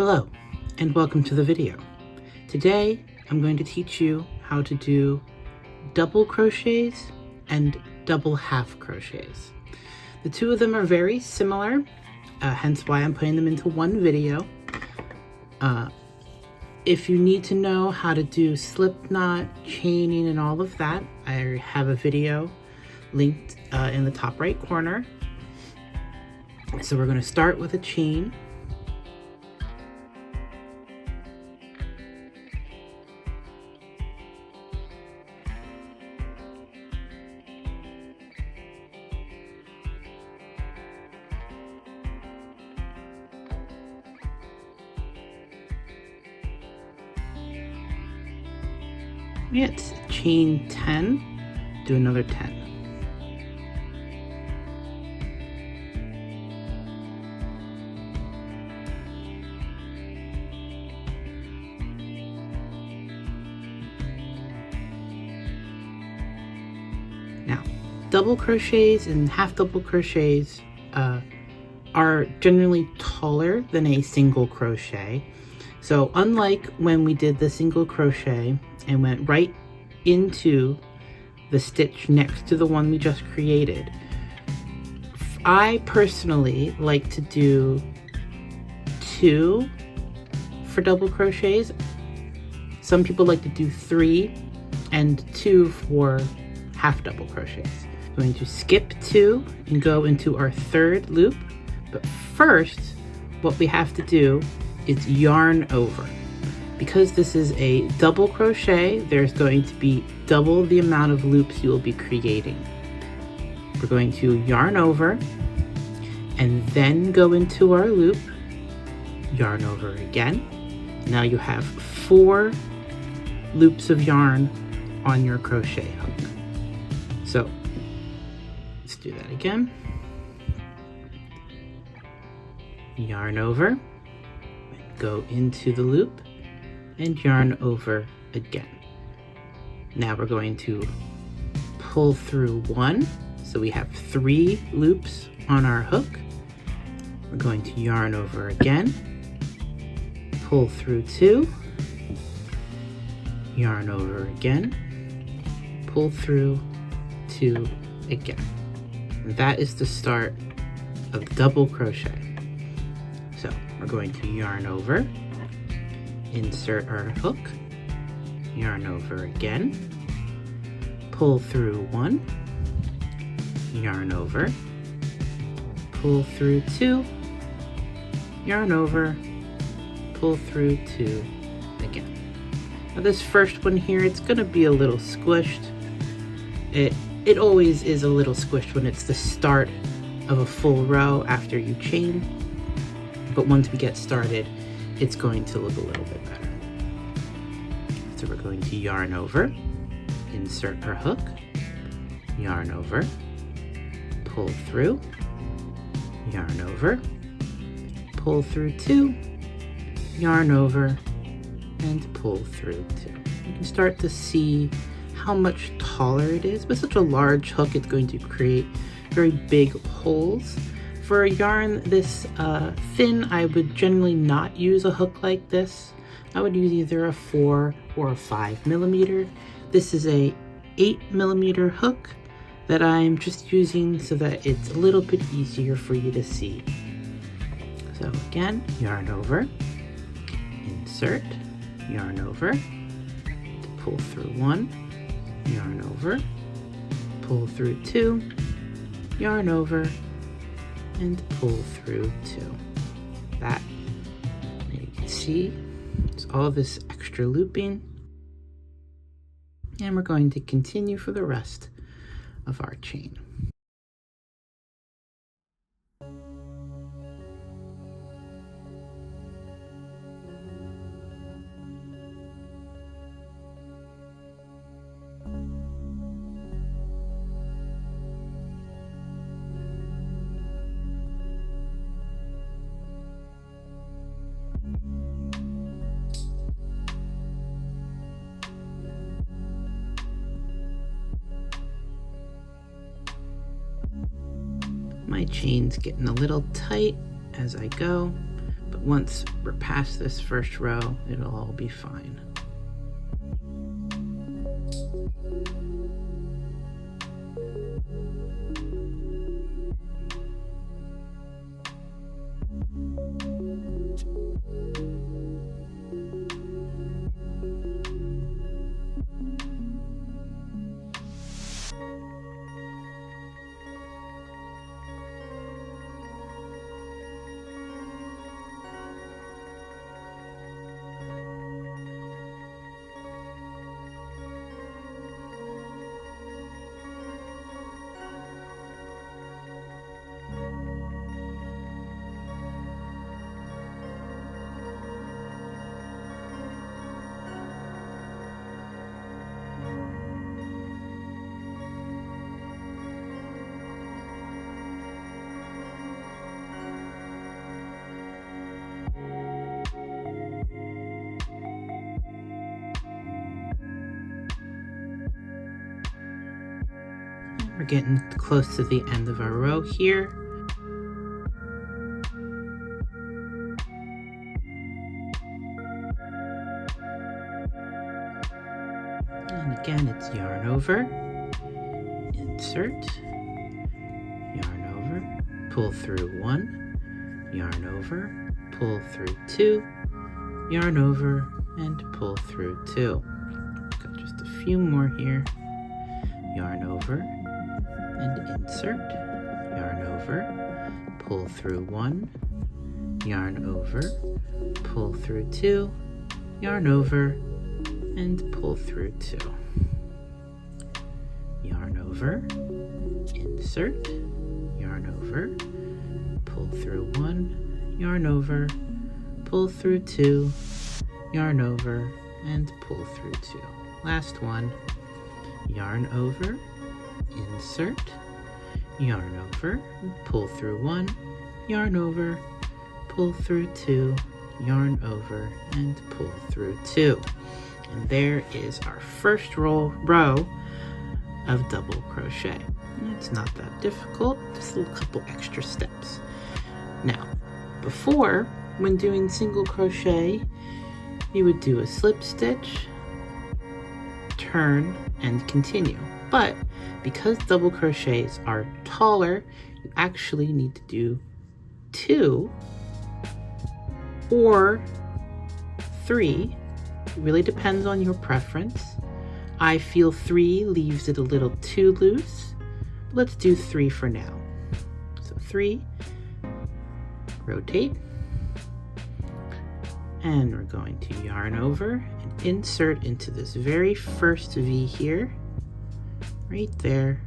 Hello and welcome to the video. Today I'm going to teach you how to do double crochets and double half crochets. The two of them are very similar, hence why I'm putting them into one video. If you need to know how to do slip knot, chaining, and all of that, I have a video linked in the top right corner. So we're going to start with a chain. It's chain 10, do another 10. Now, double crochets and half double crochets are generally taller than a single crochet. So unlike when we did the single crochet and went right into the stitch next to the one we just created, I personally like to do 2 for double crochets. Some people like to do 3 and 2 for half double crochets. I'm going to skip 2 and go into our 3rd loop, but first what we have to do is yarn over. Because this is a double crochet, there's going to be double the amount of loops you will be creating. We're going to yarn over and then go into our loop, yarn over again. Now you have 4 loops of yarn on your crochet hook. So let's do that again. Yarn over, go into the loop, and yarn over again. Now we're going to pull through 1, so we have 3 loops on our hook. We're going to yarn over again, pull through 2, yarn over again, pull through 2 again. And that is the start of double crochet. So we're going to yarn over, insert our hook, yarn over again, pull through 1, yarn over, pull through 2, yarn over, pull through 2 again. Now this first one here, it's going to be a little squished. It always is a little squished when it's the start of a full row after you chain, but once we get started, it's going to look a little bit better. So we're going to yarn over, insert our hook, yarn over, pull through, yarn over, pull through 2, yarn over, and pull through 2. You can start to see how much taller it is. With such a large hook, it's going to create very big holes. For a yarn this thin, I would generally not use a hook like this. I would use either a 4 or a 5 millimeter. This is a 8 millimeter hook that I'm just using so that it's a little bit easier for you to see. So again, yarn over, insert, yarn over, pull through 1, yarn over, pull through 2, yarn over, and pull through 2. That, you can see, it's all this extra looping. And we're going to continue for the rest of our chain. My chain's getting a little tight as I go, but once we're past this first row, it'll all be fine. We're getting close to the end of our row here. And again, it's yarn over, insert, yarn over, pull through 1, yarn over, pull through 2, yarn over, and pull through 2. Got just a few more here. Yarn over, and insert, yarn over, pull through 1, yarn over, pull through 2, yarn over, and pull through 2. Yarn over, insert, yarn over, pull through 1, yarn over, pull through 2, yarn over, and pull through 2. Last one, yarn over, insert, yarn over, pull through 1, yarn over, pull through 2, yarn over, and pull through 2. And there is our first row of double crochet. It's not that difficult, just a couple extra steps. Now, before, when doing single crochet, you would do a slip stitch, turn, and continue. But because double crochets are taller, you actually need to do 2 or 3. It really depends on your preference. I feel 3 leaves it a little too loose. Let's do 3 for now. So 3, rotate, and we're going to yarn over and insert into this very first V here, right there,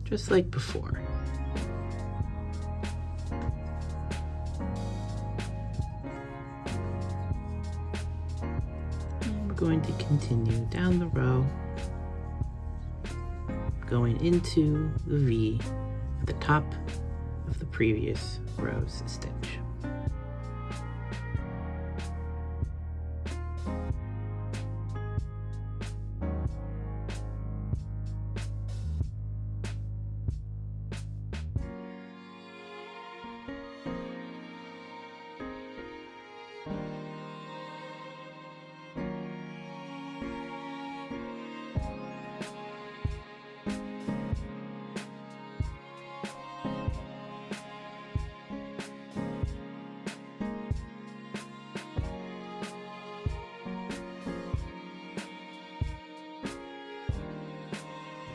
just like before. And we're going to continue down the row, going into the V at the top of the previous row's stitch.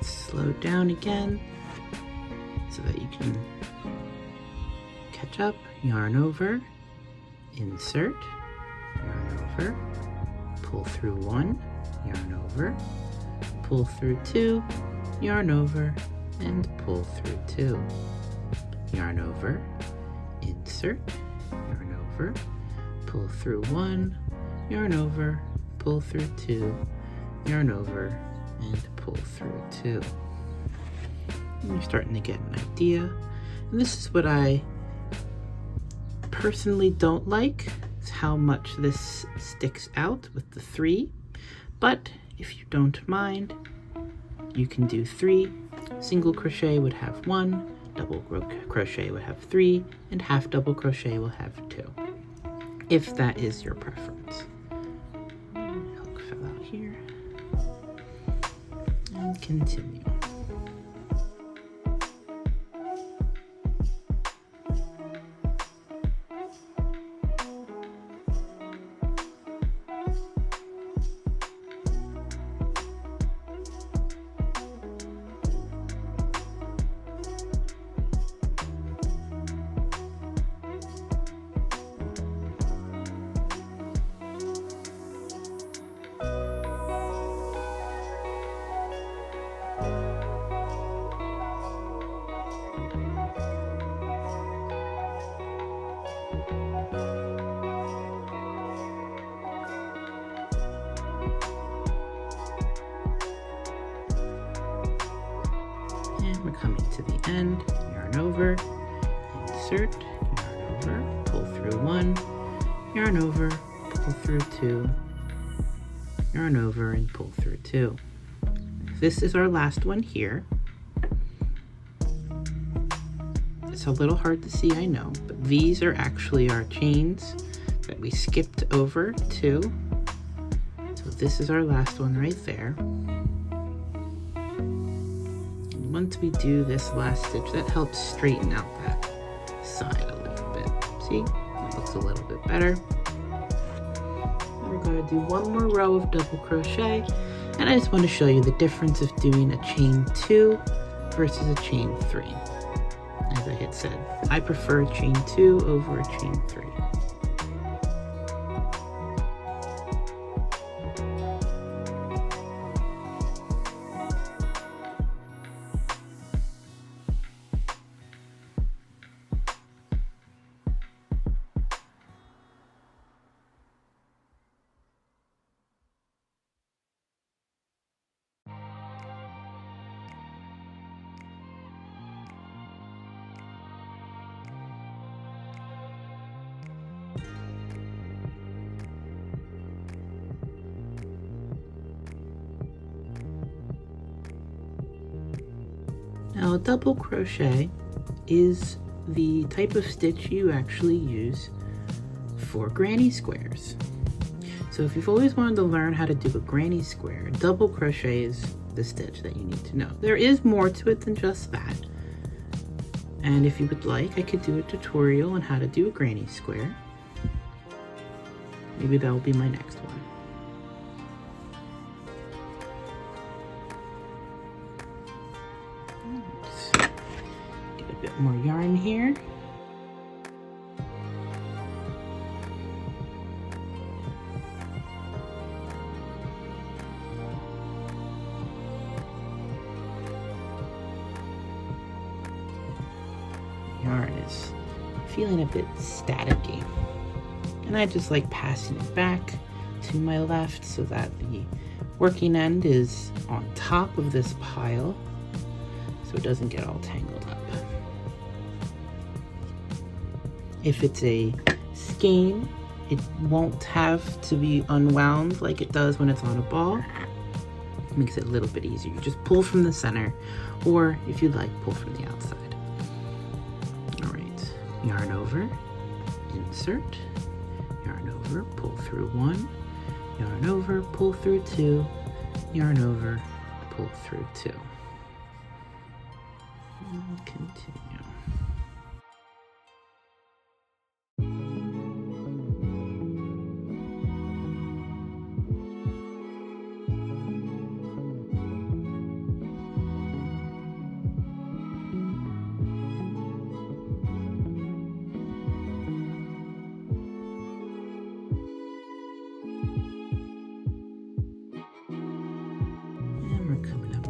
Slow down again so that you can catch up. Yarn over, insert, yarn over, pull through 1, yarn over, pull through 2, yarn over, and pull through 2. Yarn over, insert, yarn over, pull through 1, yarn over, pull through 2, yarn over, and pull through 2. And you're starting to get an idea. And this is what I personally don't like, is how much this sticks out with the 3. But if you don't mind, you can do 3. Single crochet would have 1, double crochet would have 3, and half double crochet will have 2. if that is your preference. Hook fell out here. And continue. And we're coming to the end. Yarn over, insert, yarn over, pull through 1, yarn over, pull through 2, yarn over, and pull through 2. This is our last one here. It's a little hard to see, I know, but these are actually our chains that we skipped over 2. So this is our last one right there. Once we do this last stitch, that helps straighten out that side a little bit. See, it looks a little bit better. We're going to do one more row of double crochet, and I just want to show you the difference of doing a chain 2 versus a chain 3. As I had said, I prefer a chain 2 over a chain 3. Now, a double crochet is the type of stitch you actually use for granny squares. So if you've always wanted to learn how to do a granny square, double crochet is the stitch that you need to know. There is more to it than just that. And if you would like, I could do a tutorial on how to do a granny square. Maybe that will be my next one. Get a bit more yarn here. Yarn is feeling a bit staticky, and I just like passing it back to my left so that the working end is on top of this pile so it doesn't get all tangled up. If it's a skein, it won't have to be unwound like it does when it's on a ball. It makes it a little bit easier. You just pull from the center, or if you'd like, pull from the outside. Yarn over, insert, yarn over, pull through 1, yarn over, pull through 2, yarn over, pull through 2. And continue.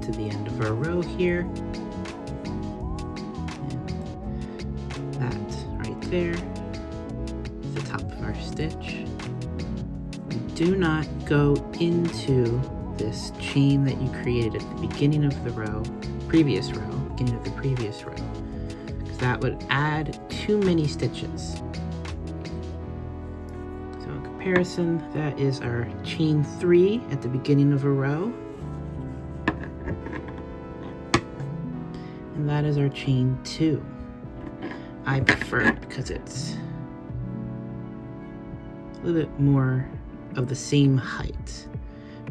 To the end of our row here, and that right there is the top of our stitch. We do not go into this chain that you created at the beginning of the row, beginning of the previous row, because that would add too many stitches. So in comparison, that is our chain 3 at the beginning of a row. And that is our chain 2. I prefer it because it's a little bit more of the same height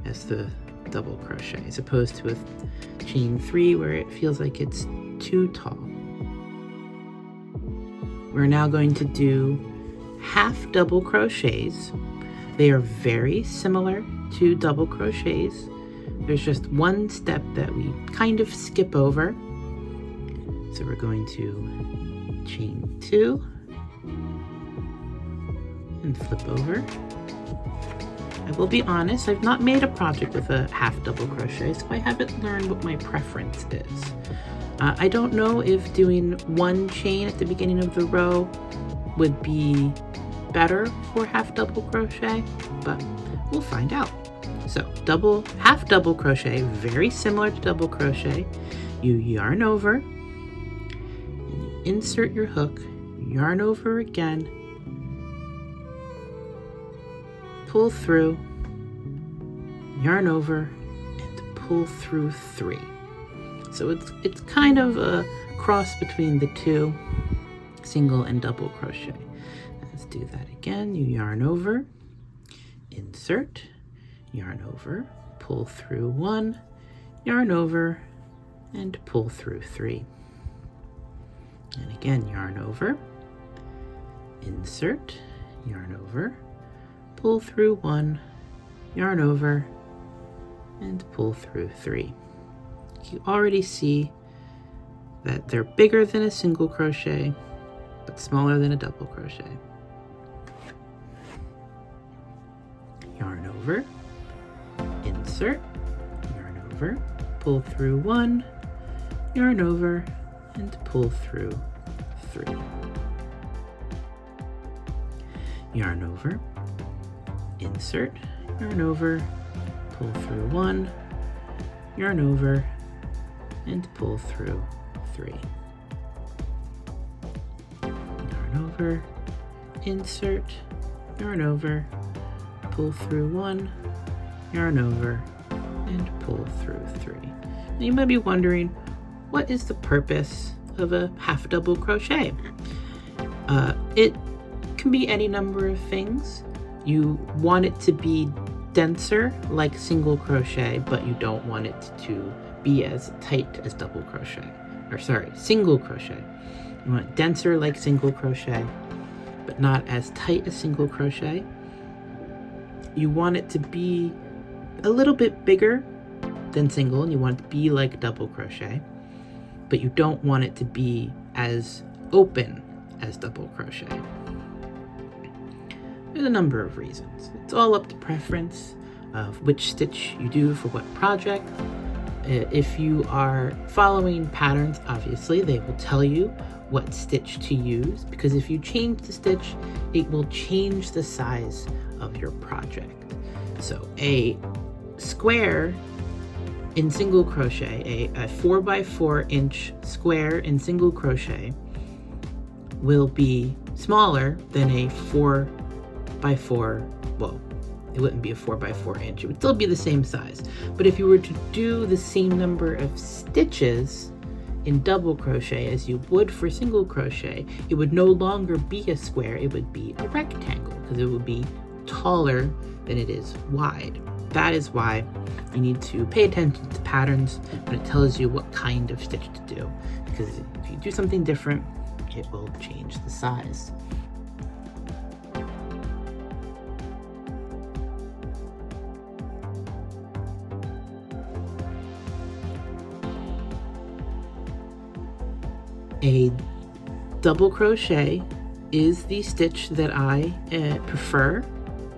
as the double crochet, as opposed to a chain 3 where it feels like it's too tall. We're now going to do half double crochets. They are very similar to double crochets. There's just one step that we kind of skip over. So we're going to chain 2 and flip over. I will be honest, I've not made a project with a half double crochet, so I haven't learned what my preference is. I don't know if doing one chain at the beginning of the row would be better for half double crochet, but we'll find out. So half double crochet, very similar to double crochet. You yarn over, and you insert your hook, yarn over again, pull through, yarn over, and pull through 3. So it's kind of a cross between the two, single and double crochet. Let's do that again. You yarn over, insert, yarn over, pull through 1, yarn over, and pull through 3. And again, yarn over, insert, yarn over, pull through 1, yarn over, and pull through 3. You already see that they're bigger than a single crochet, but smaller than a double crochet. Yarn over, insert, yarn over, pull through 1, yarn over, and pull through 3. Yarn over, insert, yarn over, pull through 1, yarn over, and pull through 3. Yarn over, insert, yarn over, pull through 1, yarn over, and pull through 3. Now you might be wondering, what is the purpose of a half double crochet? It can be any number of things. You want it to be denser like single crochet, but you don't want it to be as tight as double crochet, single crochet. You want it denser like single crochet, but not as tight as single crochet. You want it to be a little bit bigger than single, and you want it to be like double crochet, but you don't want it to be as open as double crochet. There's a number of reasons. It's all up to preference of which stitch you do for what project. If you are following patterns, obviously they will tell you what stitch to use, because if you change the stitch, it will change the size of your project. So a square in single crochet, a 4x4 inch square in single crochet will be smaller than a 4x4, well, it wouldn't be a 4x4 inch, it would still be the same size. But if you were to do the same number of stitches in double crochet as you would for single crochet, it would no longer be a square, it would be a rectangle, because it would be taller than it is wide. That is why you need to pay attention to patterns when it tells you what kind of stitch to do, because if you do something different, it will change the size. A double crochet is the stitch that I prefer.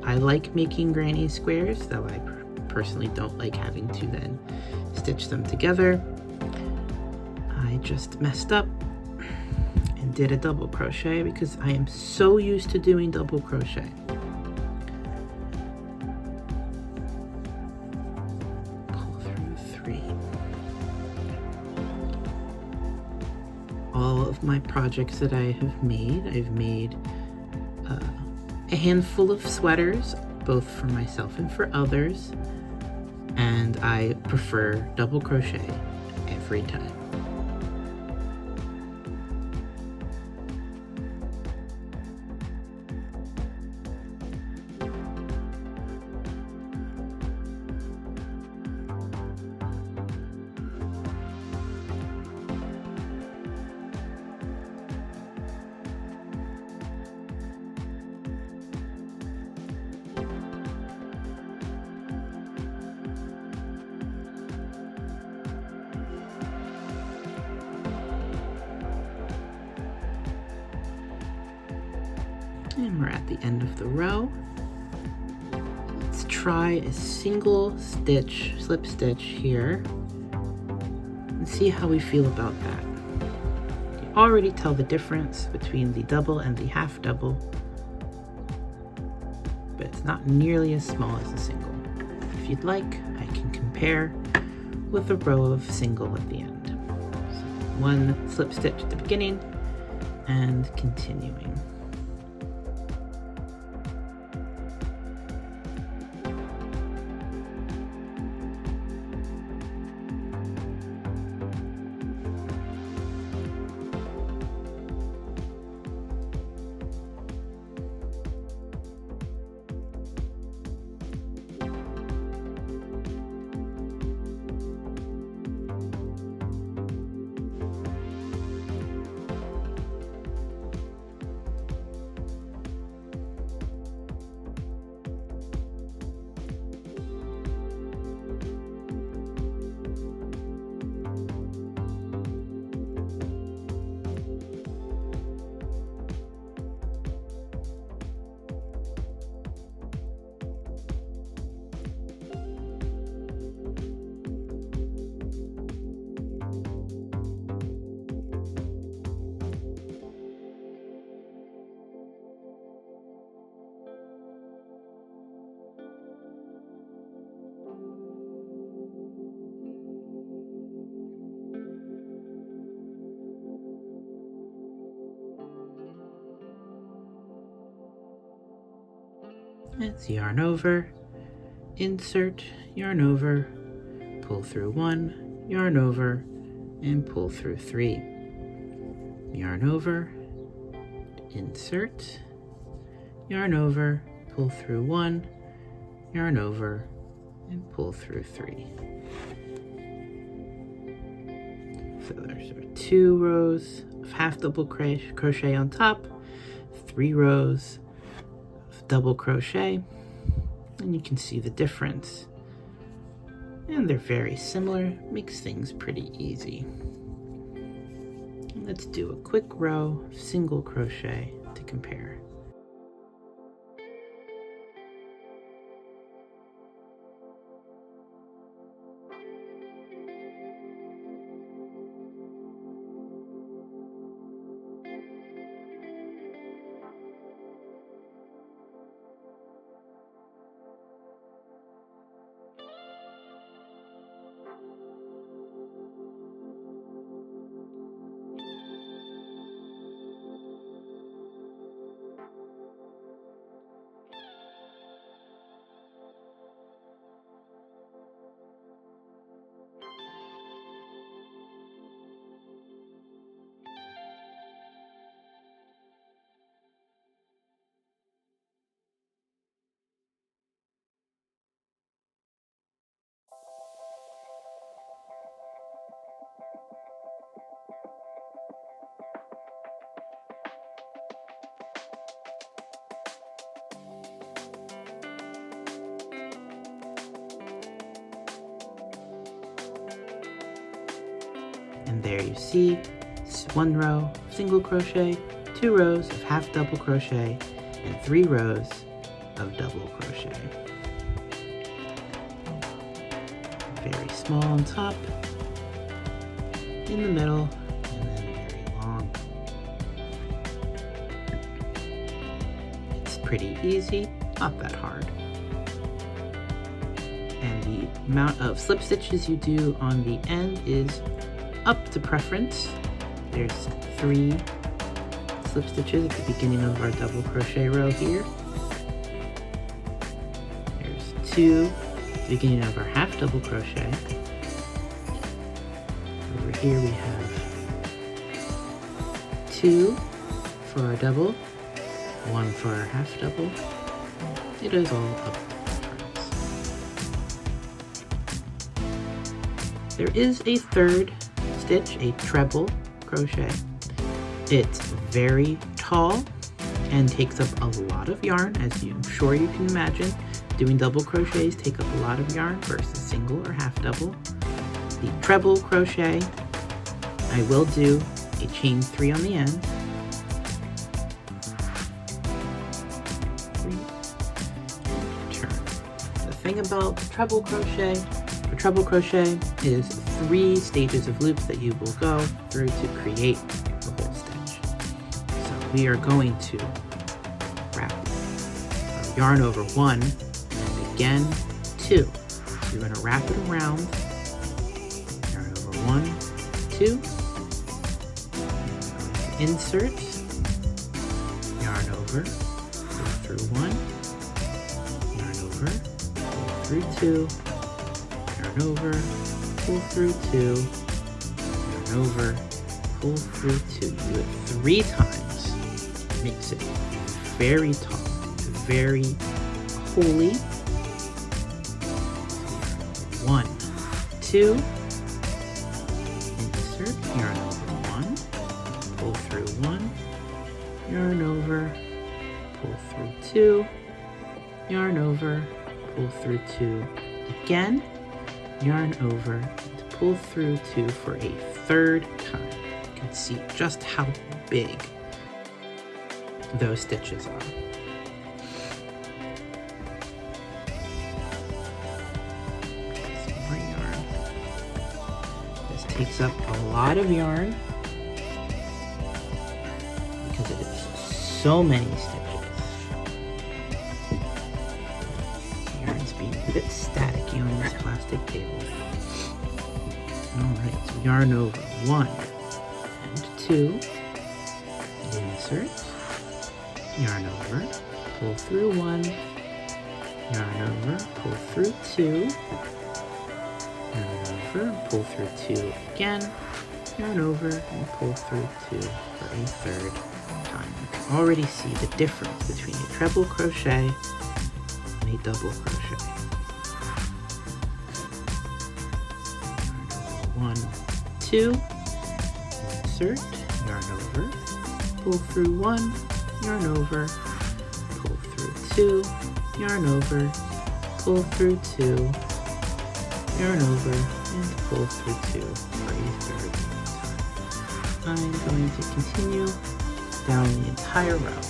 I like making granny squares, though I personally don't like having to then stitch them together. I just messed up and did a double crochet because I am so used to doing double crochet. Pull through 3. All of my projects that I have made, I've made a handful of sweaters, both for myself and for others, and I prefer double crochet every time. And we're at the end of the row. Let's try a single stitch, slip stitch here, and see how we feel about that. You already tell the difference between the double and the half double, but it's not nearly as small as the single. If you'd like, I can compare with a row of single at the end. So one slip stitch at the beginning and continuing. It's yarn over, insert, yarn over, pull through 1, yarn over, and pull through 3. Yarn over, insert, yarn over, pull through 1, yarn over, and pull through 3. So there's our 2 rows of half double crochet on top, 3 rows of double crochet, and you can see the difference. And they're very similar, makes things pretty easy. Let's do a quick row of single crochet to compare. And there you see 1 row single crochet, 2 rows of half double crochet, and 3 rows of double crochet. Very small on top, in the middle, and then very long. It's pretty easy, not that hard. And the amount of slip stitches you do on the end is up to preference. There's 3 slip stitches at the beginning of our double crochet row here. There's 2 at the beginning of our half double crochet. Over here we have 2 for our double, 1 for our half double. It is all up to preference. There is a 3rd stitch, a treble crochet. It's very tall and takes up a lot of yarn, as I'm sure you can imagine. Doing double crochets take up a lot of yarn versus single or half double. The treble crochet, I will do a chain 3 on the end, thing about treble crochet, for treble crochet is 3 stages of loops that you will go through to create the whole stitch. So we are going to wrap yarn over 1 and again 2. So you're going to wrap it around, yarn over 1, 2, insert, yarn over, pull through 1, yarn over, pull through 2, yarn over, pull through 2, yarn over, pull through 2. You do it 3 times. It makes it very tall, very holy. 1, 2, insert, yarn over 1, pull through 1, yarn over, pull through 2, yarn over, pull through 2, again, yarn over, to pull through 2 for a 3rd time. You can see just how big those stitches are. Some more yarn. This takes up a lot of yarn because it is so many stitches. The yarn's being a bit staticky on this plastic table. Alright, so yarn over 1 and 2, insert, yarn over, pull through 1, yarn over, pull through 2, yarn over, pull through 2 again, yarn over, and pull through 2 for a 3rd time. You can already see the difference between a treble crochet and a double crochet. Yarn over 1, 2, insert, yarn over, pull through 1, yarn over, pull through 2, yarn over, pull through 2, yarn over, and pull through 2 for a 3rd time. I'm going to continue down the entire row.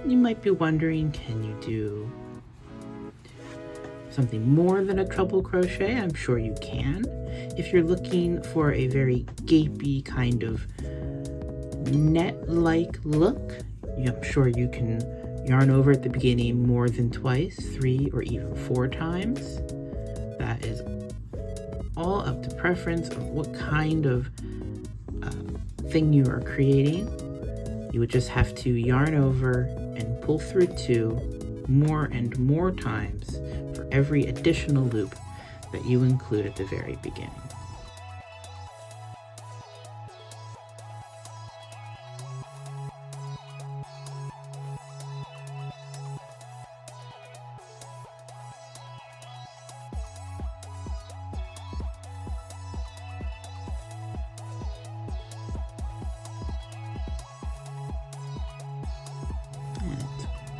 You might be wondering, can you do something more than a treble crochet? I'm sure you can. If you're looking for a very gapey kind of net-like look, I'm sure you can yarn over at the beginning more than twice, 3 or even 4 times. That is all up to preference of what kind of thing you are creating. You would just have to yarn over and pull through 2 more and more times for every additional loop that you include at the very beginning.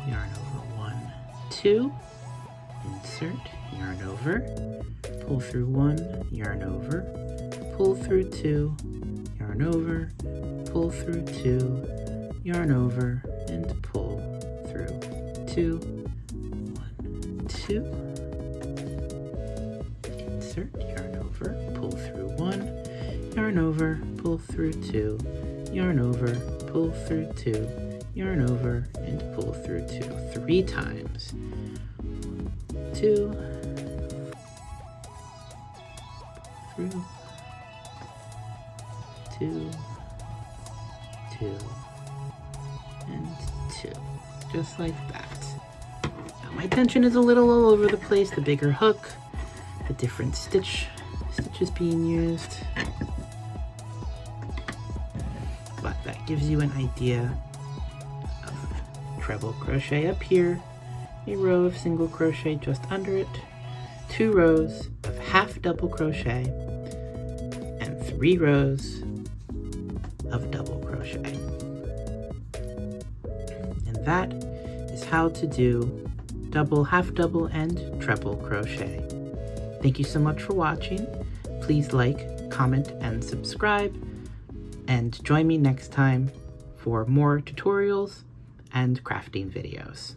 Yarn over 1, 2, insert, yarn over, pull through 1, yarn over, pull through 2, yarn over, pull through 2, yarn over, and pull through 2, 1, 2, insert, yarn over, pull through 1, yarn over, pull through 2, yarn over, pull through 2, yarn over, and pull through 2 3 times. 2, through, 2, 2, and 2, just like that. Now my tension is a little all over the place, the bigger hook, the different stitches being used, but that gives you an idea of treble crochet up here, a row of single crochet just under it, 2 rows of half double crochet, and 3 rows of double crochet. And that is how to do double, half double, and treble crochet. Thank you so much for watching. Please like, comment, and subscribe, and join me next time for more tutorials and crafting videos.